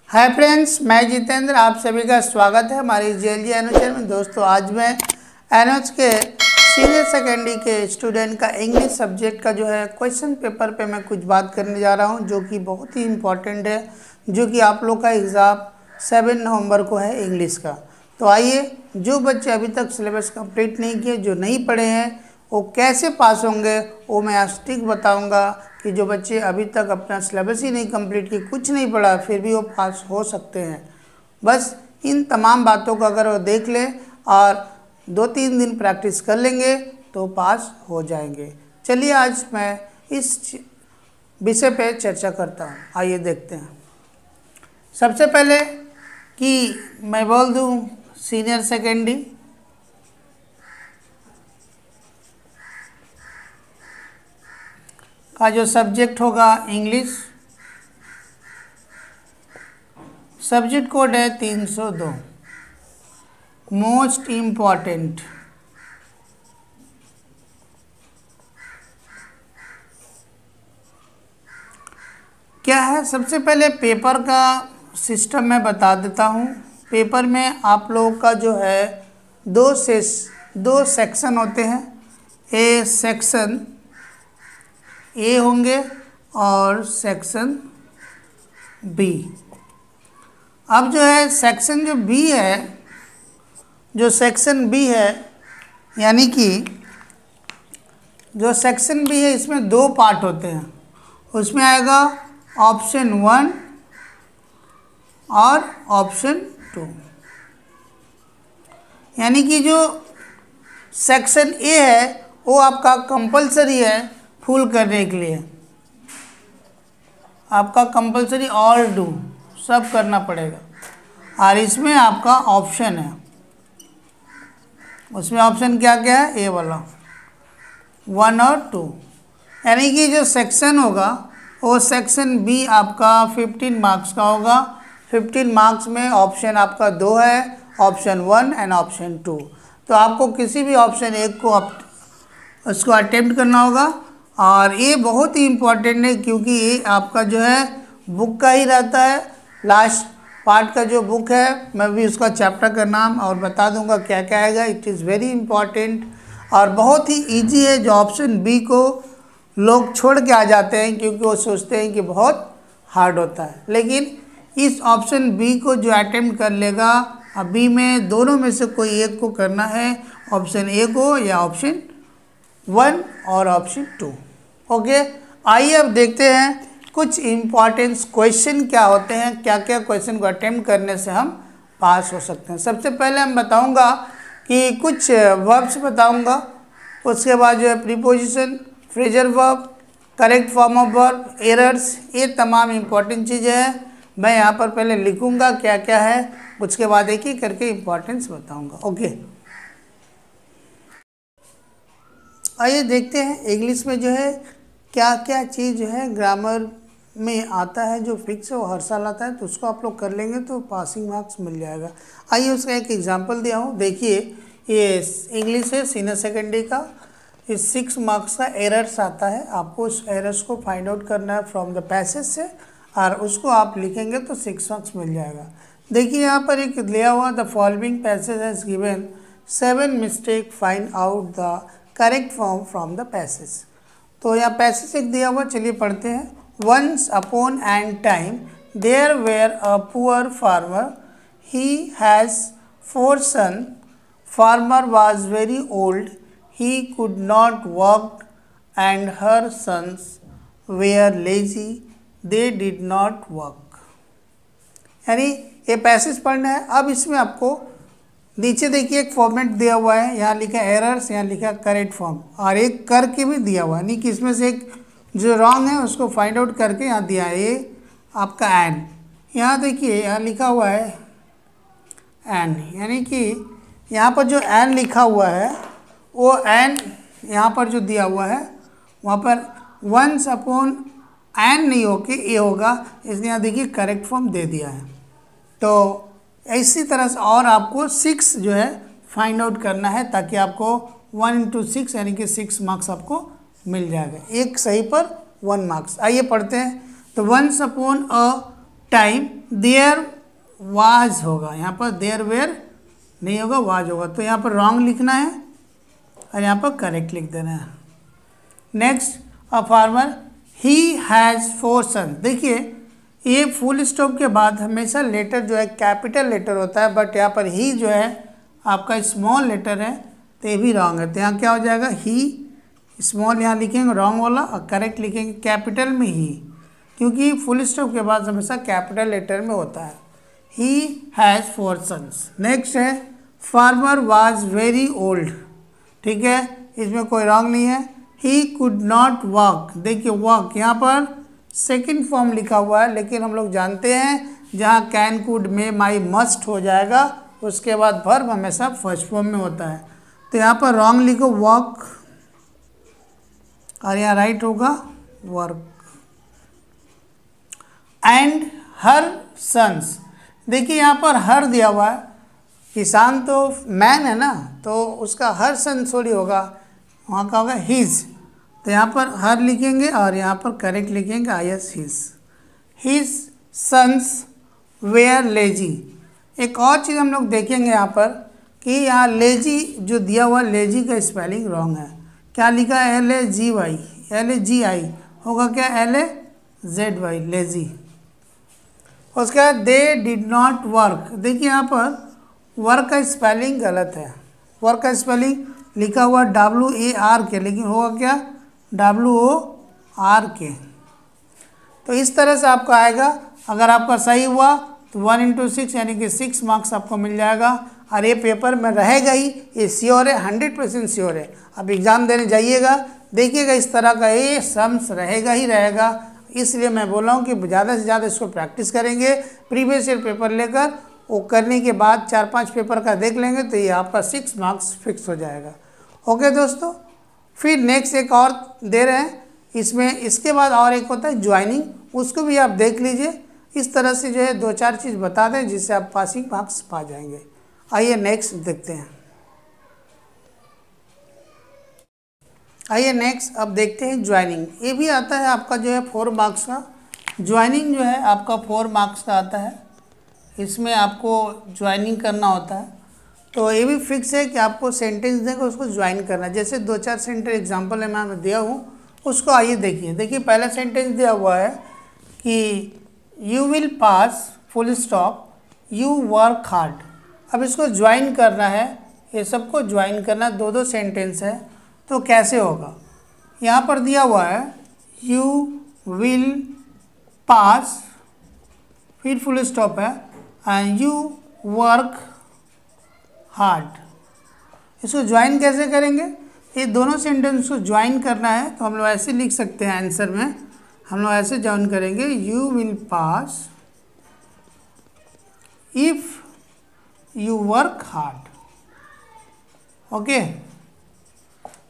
Hi friends, मैं जितेंद्र, आप सभी का स्वागत है हमारी जेएलजी एनओ चैनल में। दोस्तों, आज मैं एनओच के सीनियर सेकेंडरी के स्टूडेंट का इंग्लिश सब्जेक्ट का जो है क्वेश्चन पेपर पे मैं कुछ बात करने जा रहा हूं, जो कि बहुत ही इम्पोर्टेंट है, जो कि आप लोग का एग्ज़ाम 7 नवंबर को है इंग्लिश का। तो आइए, जो बच्चे अभी तक सिलेबस कंप्लीट नहीं किए, जो नहीं पढ़े हैं, वो कैसे पास होंगे वो मैं आज ठीक बताऊंगा कि जो बच्चे अभी तक अपना सिलेबस ही नहीं कंप्लीट किए, कुछ नहीं पढ़ा, फिर भी वो पास हो सकते हैं। बस इन तमाम बातों को अगर वो देख लें और 2-3 दिन प्रैक्टिस कर लेंगे तो पास हो जाएंगे। चलिए, आज मैं इस विषय पे चर्चा करता हूँ। आइए देखते हैं। सबसे पहले कि मैं बोल दूँ सीनियर सेकेंडरी का जो सब्जेक्ट होगा इंग्लिश, सब्जेक्ट कोड है 302। मोस्ट इम्पॉर्टेंट क्या है? सबसे पहले पेपर का सिस्टम मैं बता देता हूँ। पेपर में आप लोगों का जो है दो सेक्शन होते हैं। ए सेक्शन ए होंगे और सेक्शन बी। अब जो है सेक्शन जो बी है, जो सेक्शन बी है, यानी कि जो सेक्शन बी है इसमें 2 पार्ट होते हैं। उसमें आएगा ऑप्शन 1 और ऑप्शन 2। यानी कि जो सेक्शन ए है वो आपका कंपलसरी है फुल करने के लिए। आपका कंपलसरी ऑल डू सब करना पड़ेगा। और इसमें आपका ऑप्शन है, उसमें ऑप्शन क्या क्या है? ए वाला 1 और 2। यानी कि जो सेक्शन होगा वो सेक्शन बी आपका 15 मार्क्स का होगा। 15 मार्क्स में ऑप्शन आपका 2 है, ऑप्शन 1 एंड ऑप्शन 2। तो आपको किसी भी ऑप्शन 1 को उसको अटेम्प्ट करना होगा। और ये बहुत ही इम्पोर्टेंट है, क्योंकि ये आपका जो है बुक का ही रहता है। लास्ट पार्ट का जो बुक है, मैं भी उसका चैप्टर का नाम और बता दूंगा क्या क्या आएगा। इट इज़ वेरी इम्पॉर्टेंट और बहुत ही इजी है। जो ऑप्शन बी को लोग छोड़ के आ जाते हैं, क्योंकि वो सोचते हैं कि बहुत हार्ड होता है। लेकिन इस ऑप्शन बी को जो अटेम्प्ट कर लेगा, अभी में दोनों में से कोई एक को करना है, ऑप्शन ए को या ऑप्शन 1 और ऑप्शन 2। ओके, आइए अब देखते हैं कुछ इम्पॉर्टेंट क्वेश्चन क्या होते हैं, क्या क्या क्वेश्चन को अटेम्प्ट करने से हम पास हो सकते हैं। सबसे पहले हम बताऊंगा कि कुछ वर्ब्स बताऊंगा, उसके बाद जो है preposition, phrasal verb, correct form of verb, errors, ये तमाम इम्पॉर्टेंट चीज़ें हैं। मैं यहाँ पर पहले लिखूंगा क्या क्या है, उसके बाद एक ही करके इम्पॉर्टेंस बताऊँगा। ओके, आइए देखते हैं इंग्लिश में जो है क्या क्या चीज़ जो है ग्रामर में आता है, जो फिक्स है वो हर साल आता है। तो उसको आप लोग कर लेंगे तो पासिंग मार्क्स मिल जाएगा। आइए उसका एक एग्जांपल दिया हूँ, देखिए। ये इंग्लिश है सीनियर सेकेंडरी का, इस 6 मार्क्स का एरर्स आता है। आपको उस एरर्स को फाइंड आउट करना है फ्रॉम द पैसेज से, और उसको आप लिखेंगे तो 6 मार्क्स मिल जाएगा। देखिए यहाँ पर एक दिया हुआ, the following passage has given 7 mistake, find out the correct form from the passage. तो यहाँ पैसेज एक दिया हुआ, चलिए पढ़ते हैं। Once upon an time there were a poor farmer, he has 4 son, farmer was very old, he could not work and her sons were lazy, they did not work. यानी ये पैसेज पढ़ना है। अब इसमें आपको नीचे देखिए एक फॉर्मेट दिया हुआ है, यहाँ लिखा एरर्स, यहाँ लिखा करेक्ट फॉर्म, और एक करके भी दिया हुआ है। यानी कि इसमें से एक जो रॉन्ग है उसको फाइंड आउट करके यहाँ दिया है। ये आपका एन, यहाँ देखिए यहाँ लिखा हुआ है एन, यानी कि यहाँ पर जो एन लिखा हुआ है वो एन यहाँ पर जो दिया हुआ है वहाँ पर वंस अपॉन एन नहीं होके ए होगा, इसलिए यहाँ देखिए करेक्ट फॉर्म दे दिया है। तो इसी तरह से और आपको 6 जो है फाइंड आउट करना है, ताकि आपको 1 × 6 यानी कि 6 मार्क्स आपको मिल जाएगा। एक सही पर 1 मार्क्स। आइए पढ़ते हैं। तो once upon a time there was होगा, यहाँ पर देयर वेयर नहीं होगा, वाज होगा। तो यहाँ पर रॉन्ग लिखना है और यहाँ पर करेक्ट लिख देना है। Next, a farmer he has 4 sons. देखिए ये फुल स्टॉप के बाद हमेशा लेटर जो है कैपिटल लेटर होता है, बट यहाँ पर ही जो है आपका स्मॉल लेटर है, तो ये भी रॉन्ग है। तो यहाँ क्या हो जाएगा, ही स्मॉल यहाँ लिखेंगे रॉन्ग वाला, और करेक्ट लिखेंगे कैपिटल में ही, क्योंकि फुल स्टॉप के बाद हमेशा कैपिटल लेटर में होता है। He has 4 sons. नेक्स्ट है फार्मर वाज वेरी ओल्ड। ठीक है, इसमें कोई रॉन्ग नहीं है। He could not walk. देखिए वॉक यहाँ पर सेकंड फॉर्म लिखा हुआ है, लेकिन हम लोग जानते हैं जहाँ can, could, may, my, must हो जाएगा, उसके बाद वर्ब हमेशा फर्स्ट फॉर्म में होता है। तो यहाँ पर रॉन्ग लिखो वॉक, और यहाँ राइट होगा वर्क। And her sons. देखिए यहाँ पर हर दिया हुआ है, किसान तो मैन है ना, तो उसका हर सन थोड़ी होगा, वहाँ का होगा हिज। तो यहाँ पर हर लिखेंगे और यहाँ पर करेक्ट लिखेंगे I S his. His sons were lazy. एक और चीज़ हम लोग देखेंगे यहाँ पर कि यहाँ लेजी जो दिया हुआ, लेजी का स्पेलिंग रॉन्ग है। क्या लिखा है, LAGY, LAGI होगा क्या, LAZY, लेजी। उसके बाद दे डिड नॉट वर्क। देखिए यहाँ पर वर्क का स्पेलिंग गलत है। वर्क का स्पेलिंग लिखा हुआ WARK, लेकिन होगा क्या WORK। तो इस तरह से आपका आएगा। अगर आपका सही हुआ तो 1 × 6 यानी कि 6 मार्क्स आपको मिल जाएगा, और ये पेपर में रहेगा ही, ये श्योर है, 100% श्योर है। अब एग्ज़ाम देने जाइएगा, देखिएगा इस तरह का ये सम्स रहेगा ही रहेगा। इसलिए मैं बोल रहा हूँ कि ज़्यादा से ज़्यादा इसको प्रैक्टिस करेंगे। प्रीवियस ईयर पेपर लेकर वो करने के बाद 4-5 पेपर का देख लेंगे, तो ये आपका 6 मार्क्स फिक्स हो जाएगा। ओके दोस्तों, फिर नेक्स्ट एक और दे रहे हैं इसमें, इसके बाद और एक होता है ज्वाइनिंग, उसको भी आप देख लीजिए। इस तरह से जो है 2-4 चीज़ बता दें जिससे आप पासिंग मार्क्स पा जाएंगे। आइए नेक्स्ट देखते हैं। आइए नेक्स्ट अब देखते हैं ज्वाइनिंग। ये भी आता है आपका जो है 4 मार्क्स का। ज्वाइनिंग जो है आपका 4 मार्क्स का आता है। इसमें आपको ज्वाइनिंग करना होता है, तो ये भी फिक्स है कि आपको सेंटेंस देकर उसको ज्वाइन करना है। जैसे 2-4 सेंटेंस एग्जाम्पल है मैं दिया हूँ, उसको आइए देखिए। देखिए पहला सेंटेंस दिया हुआ है कि you will pass full stop, you work hard. अब इसको ज्वाइन करना है, ये सबको ज्वाइन करना, 2-2 सेंटेंस है, तो कैसे होगा। यहाँ पर दिया हुआ है यू विल पास, फिर फुल स्टॉप है, एंड यू वर्क हार्ड। इसको ज्वाइन कैसे करेंगे, ये दोनों सेंटेंस को ज्वाइन करना है, तो हम लोग ऐसे लिख सकते हैं आंसर में। हम लोग ऐसे ज्वाइन करेंगे, you will pass if you work hard. Okay,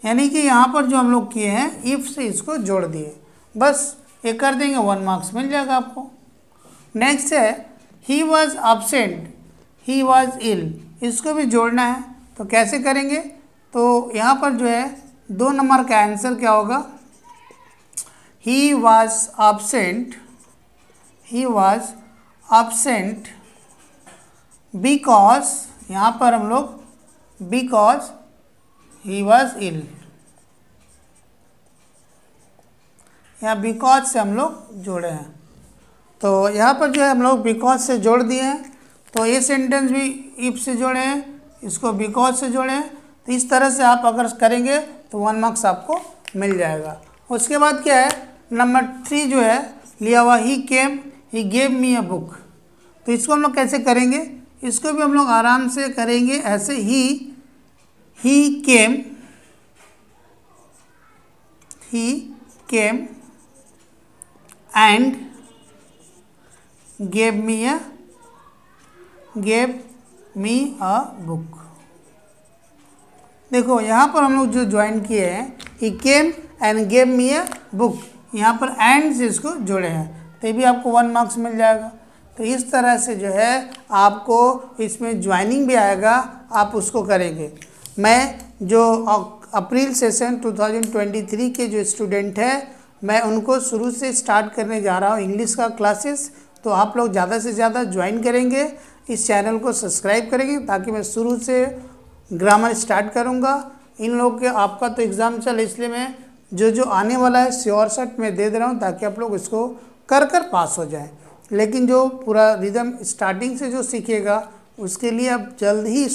यानी कि यहाँ पर जो हम लोग किए हैं इफ से इसको जोड़ दिए, बस ये कर देंगे, 1 मार्क्स मिल जाएगा आपको। नेक्स्ट है he was absent, he was ill. इसको भी जोड़ना है, तो कैसे करेंगे, तो यहाँ पर जो है 2 नंबर का आंसर क्या होगा, ही was absent, he was absent because, यहाँ पर हम लोग बिकॉज ही वॉज इल, यहाँ बिकॉज से हम लोग जोड़े हैं, तो यहाँ पर जो है हम लोग बिकॉज से जोड़ दिए हैं। तो ये सेंटेंस भी इफ से जोड़े हैं, इसको बिकॉज से जोड़े हैं। तो इस तरह से आप अगर करेंगे तो 1 मार्क्स आपको मिल जाएगा। उसके बाद क्या है, नंबर 3 जो है लिया हुआ ही केम, he gave me a book. तो इसको हम लोग कैसे करेंगे, इसको भी हम लोग आराम से करेंगे ऐसे ही came and gave me a book। देखो यहाँ पर हम लोग जो ज्वाइन किए हैं, he came and gave me a book, यहाँ पर एंड से इसको जोड़े हैं, तो ये भी आपको 1 मार्क्स मिल जाएगा। तो इस तरह से जो है आपको इसमें ज्वाइनिंग भी आएगा, आप उसको करेंगे। मैं जो अप्रैल सेशन 2023 के जो स्टूडेंट है, मैं उनको शुरू से स्टार्ट करने जा रहा हूँ इंग्लिश का क्लासेस। तो आप लोग ज़्यादा से ज़्यादा ज्वाइन करेंगे, इस चैनल को सब्सक्राइब करेंगे, ताकि मैं शुरू से ग्रामर स्टार्ट करूँगा। इन लोग के आपका तो एग्ज़ाम चल, इसलिए मैं जो आने वाला है श्योर शॉट में दे रहा हूँ, ताकि आप लोग इसको कर पास हो जाएं। लेकिन जो पूरा रिदम स्टार्टिंग से जो सीखेगा उसके लिए अब जल्द ही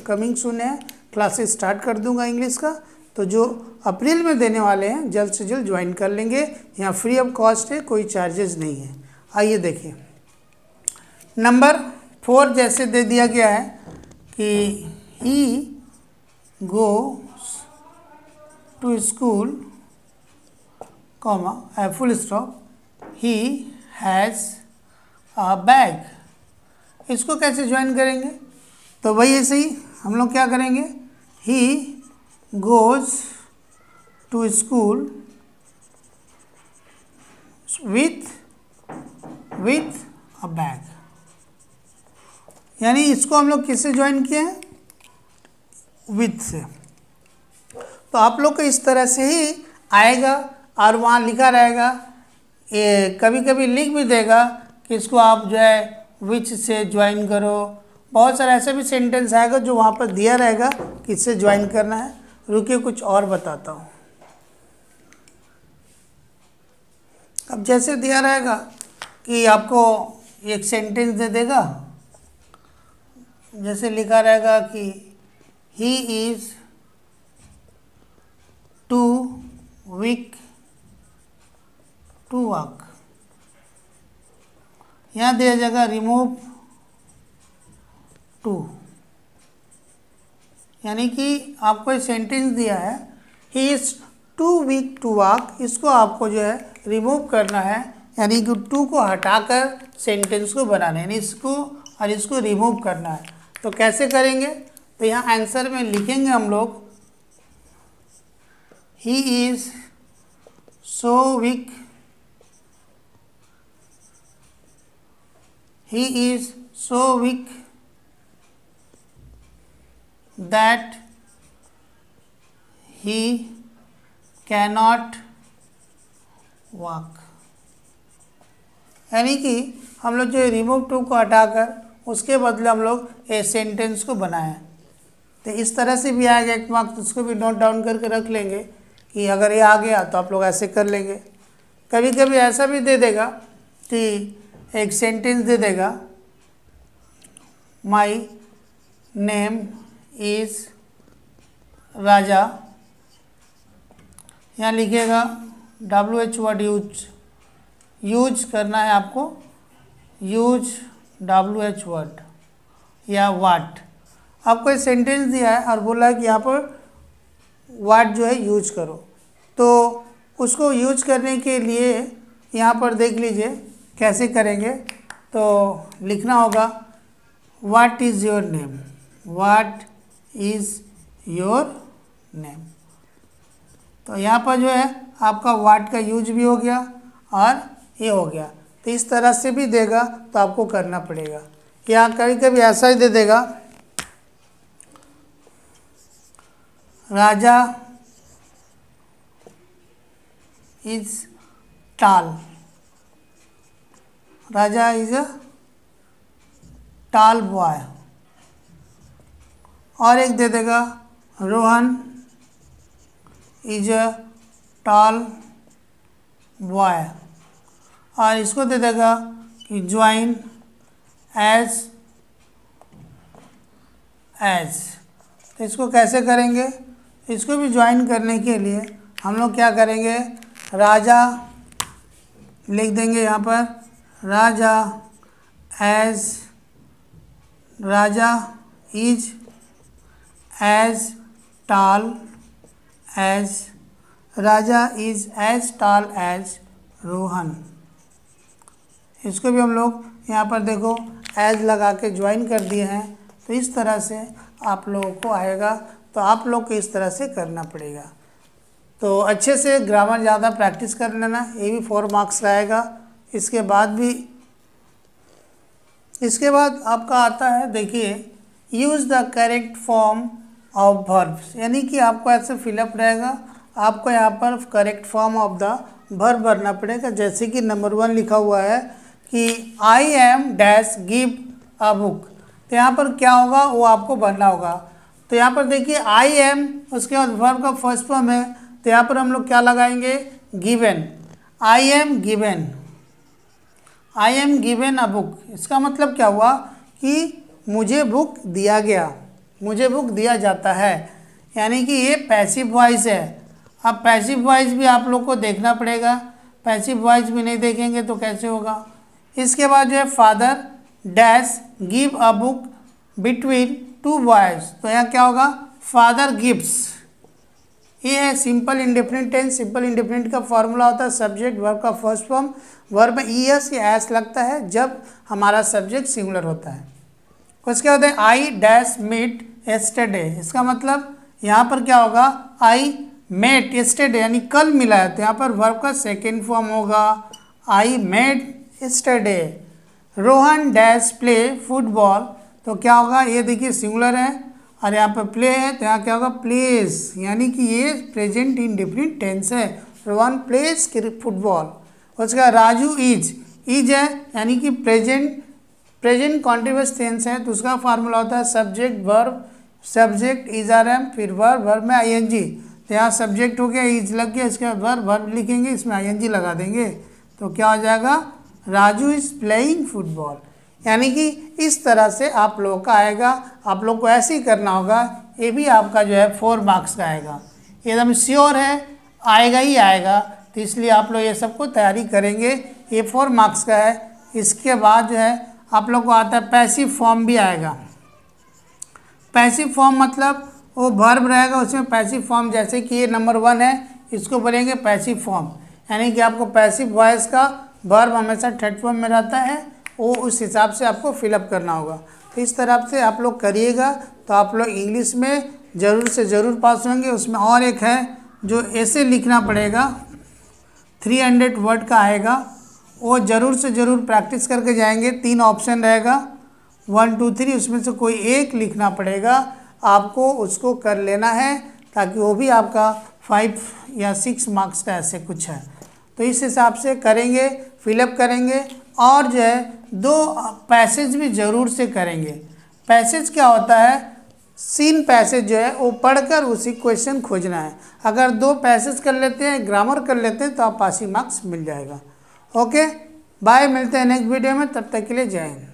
कमिंग सून है, क्लासेस स्टार्ट कर दूंगा इंग्लिश का। तो जो अप्रैल में देने वाले हैं जल्द से जल्द ज्वाइन कर लेंगे। यहाँ फ्री ऑफ कॉस्ट है, कोई चार्जेस नहीं है। आइए देखिए, नंबर 4 जैसे दे दिया गया है कि he goes to school comma full stop, he has a bag. इसको कैसे ज्वाइन करेंगे? तो वही ऐसे ही हम लोग क्या करेंगे, he goes to school with a bag. यानी इसको हम लोग किससे ज्वाइन किए हैं? विथ से। तो आप लोग को इस तरह से ही आएगा, और वहाँ लिखा रहेगा, ये कभी कभी लिख भी देगा कि इसको आप जो है विच से ज्वाइन करो। बहुत सारा ऐसा भी सेंटेंस आएगा जो वहाँ पर दिया रहेगा कि इससे ज्वाइन करना है। रुकिए कुछ और बताता हूँ। अब जैसे दिया रहेगा कि आपको एक सेंटेंस दे देगा, जैसे लिखा रहेगा कि he is too weak to walk. यहाँ दिया जाएगा रिमूव टू, यानी कि आपको एक सेंटेंस दिया है, he is too weak to walk. इसको आपको जो है रिमूव करना है, यानी कि टू को हटाकर सेंटेंस को बनाना है, यानी इसको और इसको रिमूव करना है। तो कैसे करेंगे? तो यहाँ आंसर में लिखेंगे हम लोग, he is so weak, he is so weak that he cannot walk। यानी कि हम लोग जो रिमूव टू को हटाकर उसके बदले हम लोग ए सेंटेंस को बनाएं। तो इस तरह से भी आएगा एक मार्क्स, उसको भी नोट डाउन करके रख लेंगे कि अगर ये आ गया तो आप लोग ऐसे कर लेंगे। कभी कभी ऐसा भी दे देगा कि एक सेंटेंस दे देगा, माई नेम इज़ राजा। यहाँ लिखेगा WH वर्ड यूज करना है आपको, यूज WH वर्ड या वाट। आपको एक सेंटेंस दिया है और बोला है कि यहाँ पर वाट जो है यूज करो। तो उसको यूज करने के लिए यहाँ पर देख लीजिए कैसे करेंगे। तो लिखना होगा what is your name, what is your name. तो यहाँ पर जो है आपका व्हाट का यूज भी हो गया और ये हो गया। तो इस तरह से भी देगा तो आपको करना पड़ेगा। या कभी कभी ऐसा ही दे देगा, राजा इज टाल, राजा इज अ टाल बॉय। और एक दे देगा, रोहन इज अ टाल बॉय। और इसको दे देगा कि ज्वाइन एज। तो इसको कैसे करेंगे? इसको भी ज्वाइन करने के लिए हम लोग क्या करेंगे, राजा लिख देंगे यहाँ पर, राजा एज, राजा इज एज टाल एज, राजा इज एज टाल एज रोहन। इसको भी हम लोग यहाँ पर देखो एज लगा के ज्वाइन कर दिए हैं। तो इस तरह से आप लोगों को आएगा। तो आप लोग को इस तरह से करना पड़ेगा। तो अच्छे से ग्रामर ज़्यादा प्रैक्टिस कर लेना, ये भी 4 मार्क्स का आएगा। इसके बाद आपका आता है, देखिए, use the correct form of verbs. यानी कि आपको ऐसे फिलअप रहेगा, आपको यहाँ पर correct form of the verb भरना पड़ेगा। जैसे कि नंबर 1 लिखा हुआ है कि I am dash give a book, तो यहाँ पर क्या होगा वो आपको भरना होगा। तो यहाँ पर देखिए आई एम, उसके बाद वर्ब का फर्स्ट फॉर्म है, तो यहाँ पर हम लोग क्या लगाएंगे, given. I am given, I am given a book, इसका मतलब क्या हुआ कि मुझे बुक दिया गया, मुझे बुक दिया जाता है, यानी कि ये पैसिव वॉइस है। अब पैसिव वॉइस भी आप लोग को देखना पड़ेगा, पैसिव वॉइस भी नहीं देखेंगे तो कैसे होगा। इसके बाद जो है father dash give a book between two boys, तो यहाँ क्या होगा, फादर गिव्स। ये है simple indefinite tense. Simple indefinite का फॉर्मूला होता है सब्जेक्ट वर्ब का फर्स्ट फॉर्म, वर्ब में ईएस या एस लगता है जब हमारा सब्जेक्ट सिंगुलर होता है। उसके बाद आई डैश मीट यस्टरडे, इसका मतलब यहाँ पर क्या होगा, आई मेट यस्टरडे यानी कल मिला है, तो यहाँ पर वर्ब का सेकेंड फॉर्म होगा I met yesterday. Rohan dash play football, तो क्या होगा, ये देखिए सिंगुलर है और यहाँ पर प्ले है, तो यहाँ क्या होगा, प्लेस, यानी कि ये प्रेजेंट इंडेफिनिट टेंस है। Rohan place football. उसके बाद राजू इज है यानी कि प्रेजेंट कॉन्टिन्यूअस टेंस है, तो उसका फार्मूला होता है subject verb, subject is are am, फिर वर्ब में आईएनजी, तो यहाँ सब्जेक्ट हो गया, इज लग गया, इसके बाद वर्ब लिखेंगे, इसमें आईएनजी लगा देंगे, तो क्या हो जाएगा, राजू इज प्लेइंग फुटबॉल। यानी कि इस तरह से आप लोगों का आएगा, आप लोग को ऐसे ही करना होगा। ये भी आपका जो है 4 मार्क्स का आएगा, एकदम श्योर है आएगा ही आएगा, तो इसलिए आप लोग ये सबको तैयारी करेंगे। ये 4 मार्क्स का है। इसके बाद जो है आप लोग को आता है पैसिव फॉर्म भी आएगा। पैसिव फॉर्म मतलब वो वर्ब रहेगा, उसमें पैसिव फॉर्म, जैसे कि ये नंबर 1 है, इसको बोलेंगे पैसिव फॉर्म, यानी कि आपको पैसिव वॉइस का वर्ब हमेशा थर्ड फॉर्म में रहता है, वो उस हिसाब से आपको फिलअप करना होगा। तो इस तरह से आप लोग करिएगा तो आप लोग इंग्लिश में ज़रूर से ज़रूर पास होंगे। उसमें और एक है जो ऐसे लिखना पड़ेगा, 300 वर्ड का आएगा, वो ज़रूर से ज़रूर प्रैक्टिस करके जाएंगे। 3 ऑप्शन रहेगा, 1 2 3, उसमें से कोई एक लिखना पड़ेगा आपको, उसको कर लेना है, ताकि वो भी आपका 5 या 6 मार्क्स का ऐसे कुछ है। तो इस हिसाब से करेंगे, फिलअप करेंगे, और जो है 2 पैसेज भी ज़रूर से करेंगे। पैसेज क्या होता है, सीन पैसेज जो है वो पढ़कर उसी क्वेश्चन खोजना है। अगर 2 पैसेज कर लेते हैं, ग्रामर कर लेते हैं, तो आप पासिंग मार्क्स मिल जाएगा। ओके बाय, मिलते हैं नेक्स्ट वीडियो में, तब तक के लिए जय हिंद।